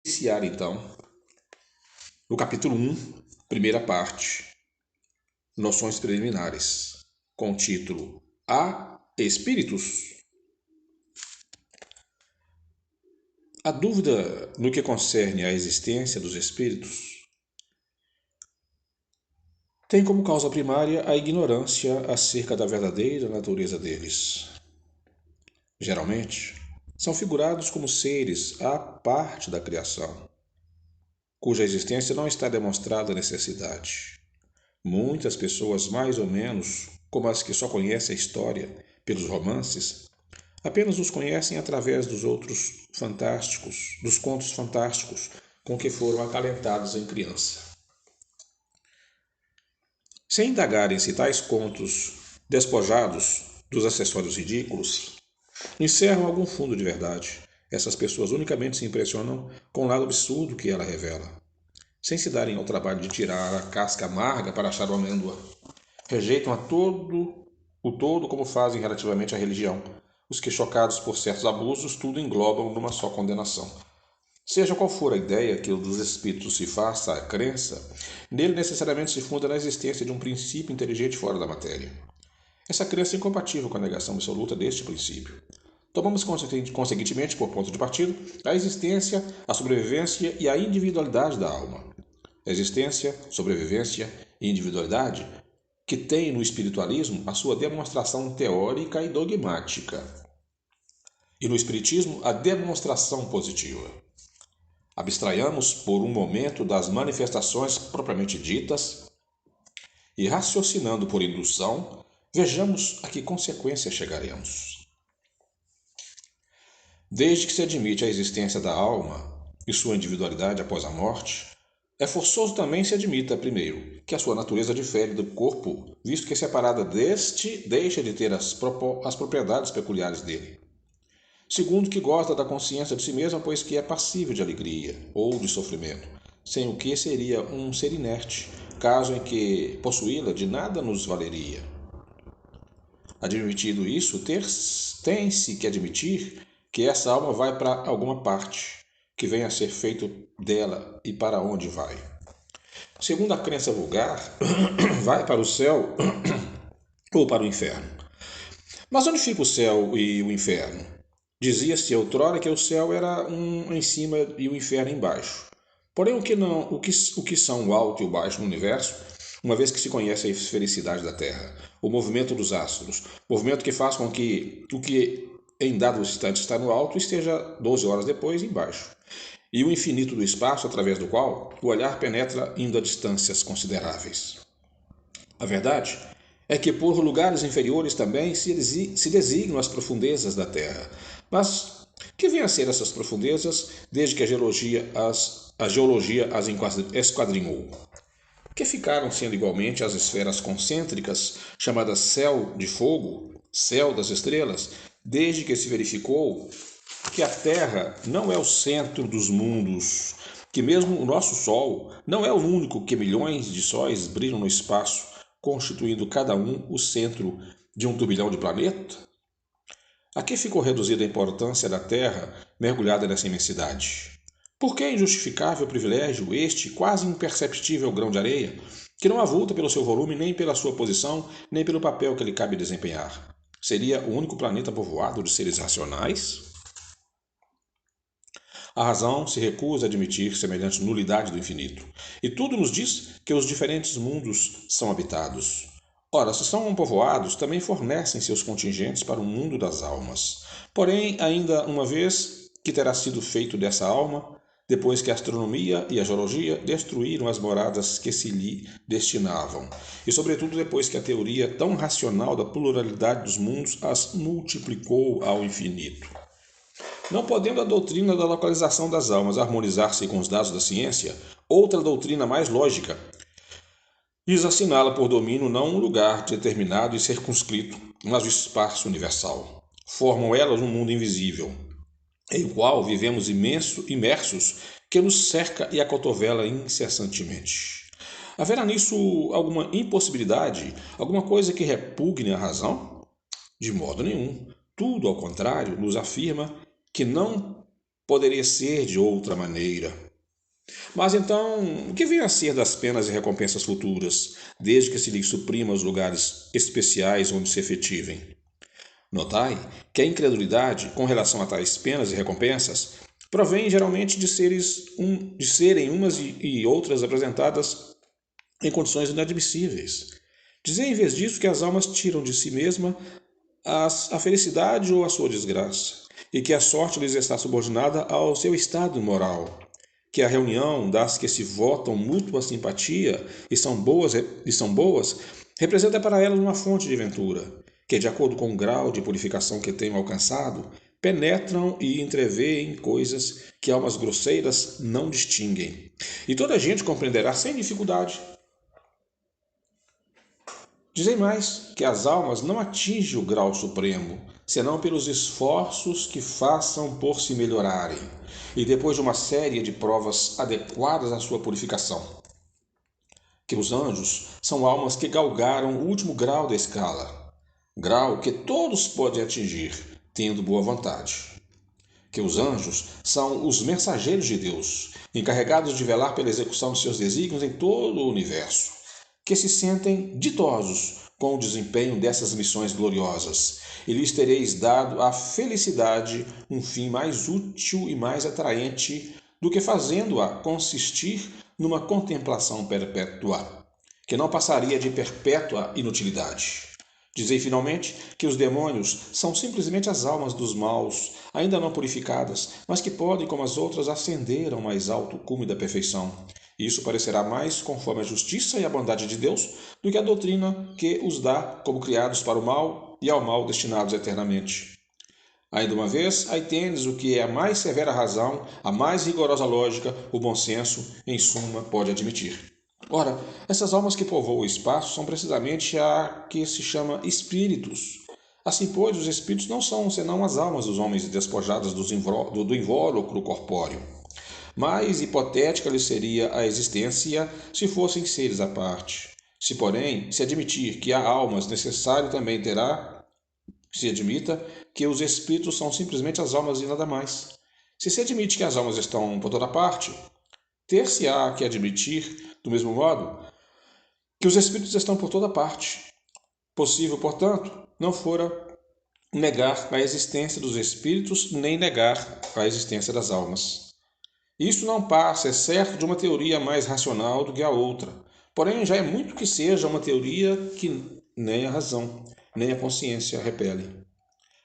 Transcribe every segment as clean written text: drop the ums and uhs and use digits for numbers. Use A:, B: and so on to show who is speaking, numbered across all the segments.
A: iniciar então no capítulo 1, primeira parte, noções preliminares, com o título Há Espíritos? A dúvida no que concerne à existência dos espíritos tem como causa primária a ignorância acerca da verdadeira natureza deles. Geralmente, são figurados como seres à parte da criação, cuja existência não está demonstrada a necessidade. Muitas pessoas, mais ou menos, como as que só conhecem a história pelos romances, apenas os conhecem através dos outros fantásticos, dos contos fantásticos com que foram acalentados em criança. Sem indagarem se tais contos, despojados dos acessórios ridículos, encerram algum fundo de verdade, essas pessoas unicamente se impressionam com o lado absurdo que ela revela, sem se darem ao trabalho de tirar a casca amarga para achar uma amêndoa. Rejeitam o todo como fazem relativamente à religião, os que, chocados por certos abusos, tudo englobam numa só condenação. Seja qual for a ideia que dos espíritos se faça a crença, nele necessariamente se funda na existência de um princípio inteligente fora da matéria. Essa crença é incompatível com a negação absoluta deste princípio. Tomamos consequentemente por ponto de partida a existência, a sobrevivência e a individualidade da alma. Existência, sobrevivência e individualidade que tem no espiritualismo a sua demonstração teórica e dogmática, e no espiritismo a demonstração positiva. Abstraiamos por um momento das manifestações propriamente ditas e, raciocinando por indução, vejamos a que consequência chegaremos. Desde que se admite a existência da alma e sua individualidade após a morte, é forçoso também se admita, primeiro, que a sua natureza difere do corpo, visto que separada deste, deixa de ter as propriedades peculiares dele. Segundo, que gosta da consciência de si mesma, pois que é passível de alegria ou de sofrimento, sem o que seria um ser inerte, caso em que possuí-la de nada nos valeria. Admitido isso, tem-se que admitir que essa alma vai para alguma parte, que venha a ser feito dela e para onde vai. Segundo a crença vulgar, vai para o céu ou para o inferno. Mas onde fica o céu e o inferno? Dizia-se outrora que o céu era em cima e o inferno embaixo. Porém, o que são o alto e o baixo no universo, uma vez que se conhece a esfericidade da Terra, o movimento dos astros, movimento que faz com que o que em dado instante está no alto esteja 12 horas depois embaixo, e o infinito do espaço através do qual o olhar penetra indo a distâncias consideráveis. A verdade é que por lugares inferiores também se designam as profundezas da Terra. Mas que vêm a ser essas profundezas desde que a geologia as esquadrinhou? Que ficaram sendo igualmente as esferas concêntricas, chamadas céu de fogo, céu das estrelas, desde que se verificou que a Terra não é o centro dos mundos, que mesmo o nosso Sol não é o único que milhões de sóis brilham no espaço, constituindo cada um o centro de um turbilhão de planetas? A que ficou reduzida a importância da Terra mergulhada nessa imensidade? Por que injustificável privilégio este quase imperceptível grão de areia, que não avulta pelo seu volume, nem pela sua posição, nem pelo papel que lhe cabe desempenhar? Seria o único planeta povoado de seres racionais? A razão se recusa a admitir semelhante nulidade do infinito, e tudo nos diz que os diferentes mundos são habitados. Ora, se são povoados, também fornecem seus contingentes para o mundo das almas. Porém, ainda uma vez que terá sido feito dessa alma, depois que a astronomia e a geologia destruíram as moradas que se lhe destinavam, e sobretudo depois que a teoria tão racional da pluralidade dos mundos as multiplicou ao infinito. Não podendo a doutrina da localização das almas harmonizar-se com os dados da ciência, outra doutrina mais lógica lhes assinala por domínio não um lugar determinado e circunscrito, mas o espaço universal. Formam elas um mundo invisível, em o qual vivemos imersos, que nos cerca e acotovela incessantemente. Haverá nisso alguma impossibilidade, alguma coisa que repugne a razão? De modo nenhum. Tudo, ao contrário, nos afirma que não poderia ser de outra maneira. Mas então, o que vem a ser das penas e recompensas futuras, desde que se lhes suprima os lugares especiais onde se efetivem? Notai que a incredulidade com relação a tais penas e recompensas provém geralmente de serem umas e outras apresentadas em condições inadmissíveis. Dizer em vez disso que as almas tiram de si mesma a felicidade ou a sua desgraça, e que a sorte lhes está subordinada ao seu estado moral, que a reunião das que se votam mútua simpatia e são boas representa para elas uma fonte de ventura, que, de acordo com o grau de purificação que tenham alcançado, penetram e entreveem coisas que almas grosseiras não distinguem. E toda a gente compreenderá sem dificuldade. Dizem mais que as almas não atingem o grau supremo, senão pelos esforços que façam por se melhorarem, e depois de uma série de provas adequadas à sua purificação. Que os anjos são almas que galgaram o último grau da escala, grau que todos podem atingir, tendo boa vontade. Que os anjos são os mensageiros de Deus, encarregados de velar pela execução de seus desígnios em todo o universo, que se sentem ditosos com o desempenho dessas missões gloriosas, e lhes tereis dado a felicidade um fim mais útil e mais atraente do que fazendo-a consistir numa contemplação perpétua, que não passaria de perpétua inutilidade. Dizei finalmente que os demônios são simplesmente as almas dos maus, ainda não purificadas, mas que podem, como as outras, ascender ao mais alto cume da perfeição. Isso parecerá mais conforme a justiça e a bondade de Deus do que a doutrina que os dá como criados para o mal e ao mal destinados eternamente. Ainda uma vez, aí tendes o que é a mais severa razão, a mais rigorosa lógica, o bom senso, em suma, pode admitir. Ora, essas almas que povoam o espaço são precisamente a que se chama espíritos. Assim, pois, os espíritos não são senão as almas dos homens despojadas do invólucro corpóreo. Mais hipotética lhe seria a existência se fossem seres à parte. Se, porém, se admitir que há almas, necessário também terá se admita que os espíritos são simplesmente as almas e nada mais. Se se admite que as almas estão por toda parte, ter-se-á que admitir, do mesmo modo, que os espíritos estão por toda parte. Possível, portanto, não fora negar a existência dos espíritos, nem negar a existência das almas. Isto não passa, é certo, de uma teoria mais racional do que a outra. Porém, já é muito que seja uma teoria que nem a razão, nem a consciência repele.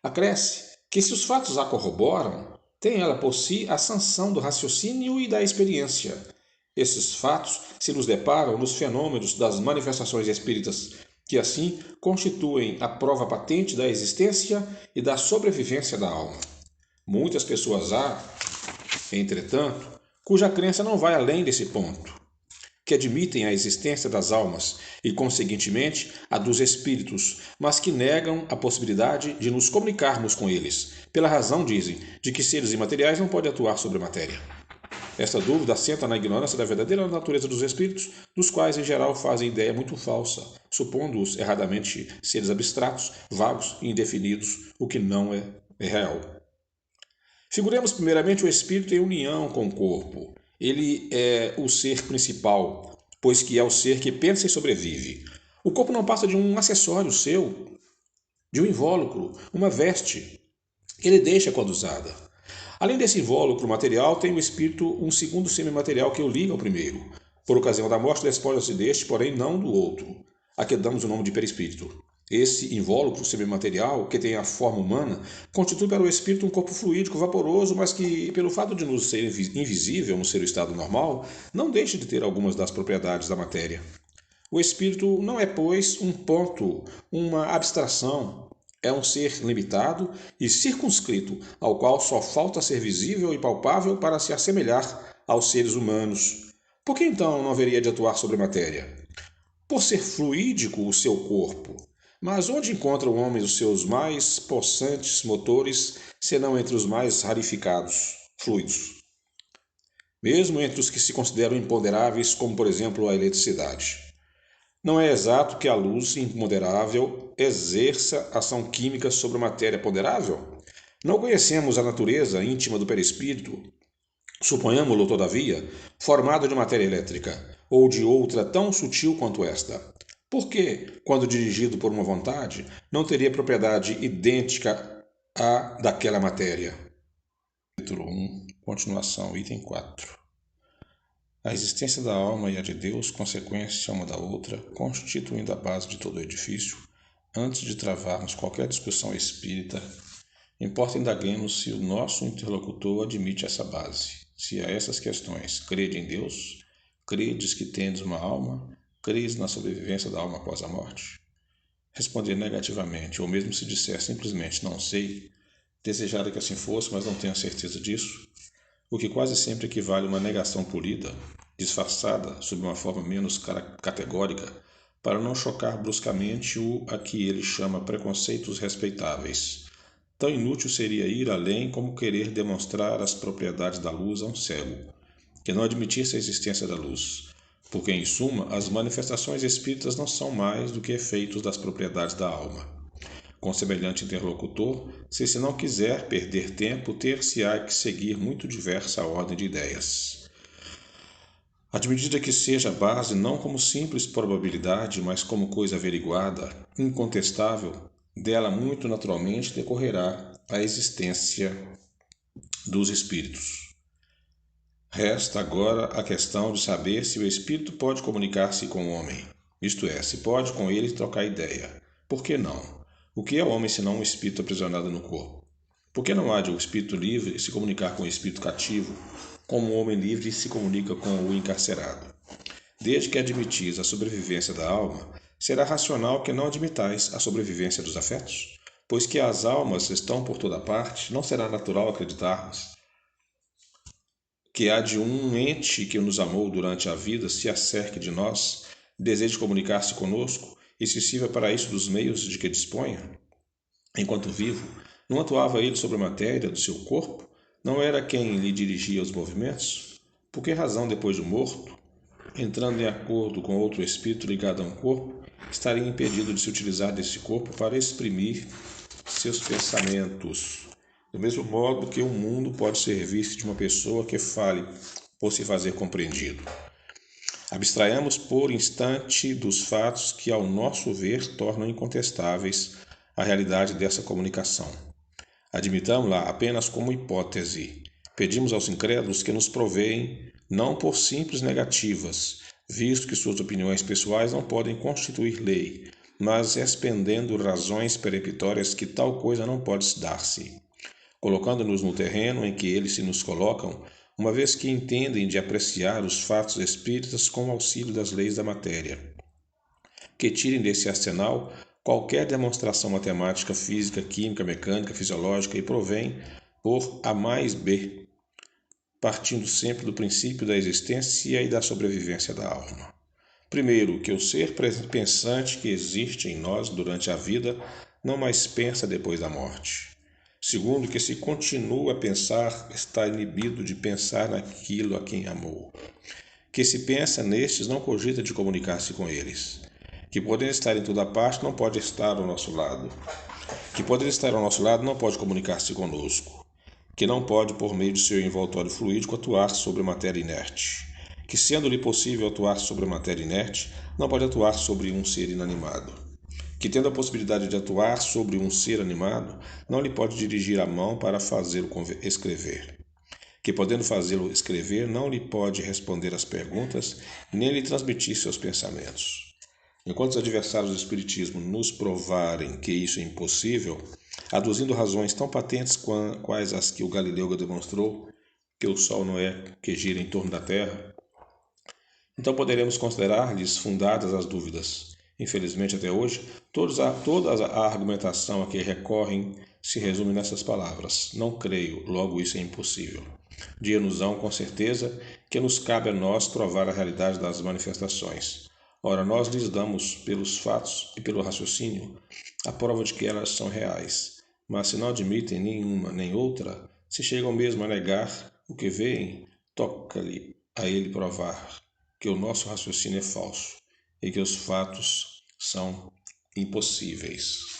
A: Acresce que, se os fatos a corroboram, tem ela por si a sanção do raciocínio e da experiência. Esses fatos se nos deparam nos fenômenos das manifestações espíritas, que assim constituem a prova patente da existência e da sobrevivência da alma. Muitas pessoas há, entretanto, cuja crença não vai além desse ponto, que admitem a existência das almas e, conseguintemente, a dos espíritos, mas que negam a possibilidade de nos comunicarmos com eles, pela razão, dizem, de que seres imateriais não podem atuar sobre a matéria. Esta dúvida assenta na ignorância da verdadeira natureza dos espíritos, dos quais, em geral, fazem ideia muito falsa, supondo-os erradamente seres abstratos, vagos e indefinidos, o que não é real. Figuremos primeiramente o espírito em união com o corpo. Ele é o ser principal, pois que é o ser que pensa e sobrevive. O corpo não passa de um acessório seu, de um invólucro, uma veste, que ele deixa quando usada. Além desse invólucro material, tem o espírito um segundo semimaterial que o liga ao primeiro. Por ocasião da morte, despoja-se deste, porém não do outro, a que damos o nome de perispírito. Esse invólucro semimaterial, que tem a forma humana, constitui para o espírito um corpo fluídico, vaporoso, mas que, pelo fato de nos ser invisível no seu estado normal, não deixa de ter algumas das propriedades da matéria. O espírito não é, pois, um ponto, uma abstração. É um ser limitado e circunscrito, ao qual só falta ser visível e palpável para se assemelhar aos seres humanos. Por que então não haveria de atuar sobre a matéria? Por ser fluídico o seu corpo. Mas onde encontra o homem os seus mais possantes motores, senão entre os mais rarificados, fluidos? Mesmo entre os que se consideram imponderáveis, como por exemplo a eletricidade. Não é exato que a luz imponderável exerça ação química sobre a matéria ponderável? Não conhecemos a natureza íntima do perispírito, suponhamo-lo, todavia, formado de matéria elétrica, ou de outra tão sutil quanto esta. Por que, quando dirigido por uma vontade, não teria propriedade idêntica à daquela matéria? Capítulo 1, continuação, item 4. A existência da alma e a de Deus, consequência uma da outra, constituindo a base de todo o edifício, antes de travarmos qualquer discussão espírita, importa indaguemos se o nosso interlocutor admite essa base. Se a essas questões, crede em Deus, credes que tendes uma alma, credes na sobrevivência da alma após a morte? Responder negativamente, ou mesmo se disser simplesmente não sei, desejara que assim fosse, mas não tenho certeza disso, o que quase sempre equivale a uma negação polida, disfarçada sob uma forma menos categórica, para não chocar bruscamente o a que ele chama preconceitos respeitáveis. Tão inútil seria ir além como querer demonstrar as propriedades da luz a um cego, que não admitisse a existência da luz, porque, em suma, as manifestações espíritas não são mais do que efeitos das propriedades da alma. Com semelhante interlocutor, se não quiser perder tempo, ter-se-á que seguir muito diversa ordem de ideias. Admitida que seja a base não como simples probabilidade, mas como coisa averiguada, incontestável, dela muito naturalmente decorrerá a existência dos espíritos. Resta agora a questão de saber se o espírito pode comunicar-se com o homem, isto é, se pode com ele trocar ideia. Por que não? O que é o homem senão um espírito aprisionado no corpo? Por que não há de o espírito livre se comunicar com o espírito cativo, como o homem livre se comunica com o encarcerado? Desde que admitis a sobrevivência da alma, será racional que não admitais a sobrevivência dos afetos? Pois que as almas estão por toda parte, não será natural acreditarmos que há de um ente que nos amou durante a vida se acerque de nós, deseje comunicar-se conosco e se sirva para isso dos meios de que disponha? Enquanto vivo, não atuava ele sobre a matéria do seu corpo? Não era quem lhe dirigia os movimentos? Por que razão, depois de morto, entrando em acordo com outro espírito ligado a um corpo, estaria impedido de se utilizar desse corpo para exprimir seus pensamentos? Do mesmo modo que o mundo pode servir-se de uma pessoa que fale por se fazer compreendido. Abstraiamos por instante dos fatos que, ao nosso ver, tornam incontestáveis a realidade dessa comunicação. Admitamos-la apenas como hipótese. Pedimos aos incrédulos que nos proveem, não por simples negativas, visto que suas opiniões pessoais não podem constituir lei, mas expendendo razões peremptórias que tal coisa não pode dar-se, colocando-nos no terreno em que eles se nos colocam, uma vez que entendem de apreciar os fatos espíritas com o auxílio das leis da matéria. Que tirem desse arsenal qualquer demonstração matemática, física, química, mecânica, fisiológica e provém por A mais B, partindo sempre do princípio da existência e da sobrevivência da alma. Primeiro, que o ser pensante que existe em nós durante a vida não mais pensa depois da morte. Segundo, que se continua a pensar, está inibido de pensar naquilo a quem amou. Que se pensa nestes, não cogita de comunicar-se com eles. Que podendo estar em toda parte, não pode estar ao nosso lado. Que podendo estar ao nosso lado, não pode comunicar-se conosco. Que não pode, por meio de seu envoltório fluídico, atuar sobre a matéria inerte. Que, sendo-lhe possível atuar sobre a matéria inerte, não pode atuar sobre um ser inanimado. Que, tendo a possibilidade de atuar sobre um ser animado, não lhe pode dirigir a mão para fazê-lo escrever. Que, podendo fazê-lo escrever, não lhe pode responder às perguntas, nem lhe transmitir seus pensamentos. Enquanto os adversários do Espiritismo nos provarem que isso é impossível, aduzindo razões tão patentes quais as que o Galileu demonstrou, que o Sol não é que gira em torno da Terra, então poderemos considerar-lhes fundadas as dúvidas. Infelizmente, até hoje, toda a argumentação a que recorrem se resume nessas palavras: não creio, logo isso é impossível. Dir-nos-ão, com certeza, que nos cabe a nós provar a realidade das manifestações. Ora, nós lhes damos, pelos fatos e pelo raciocínio, a prova de que elas são reais. Mas se não admitem nenhuma nem outra, se chegam mesmo a negar o que veem, toca-lhe a ele provar que o nosso raciocínio é falso e que os fatos são impossíveis.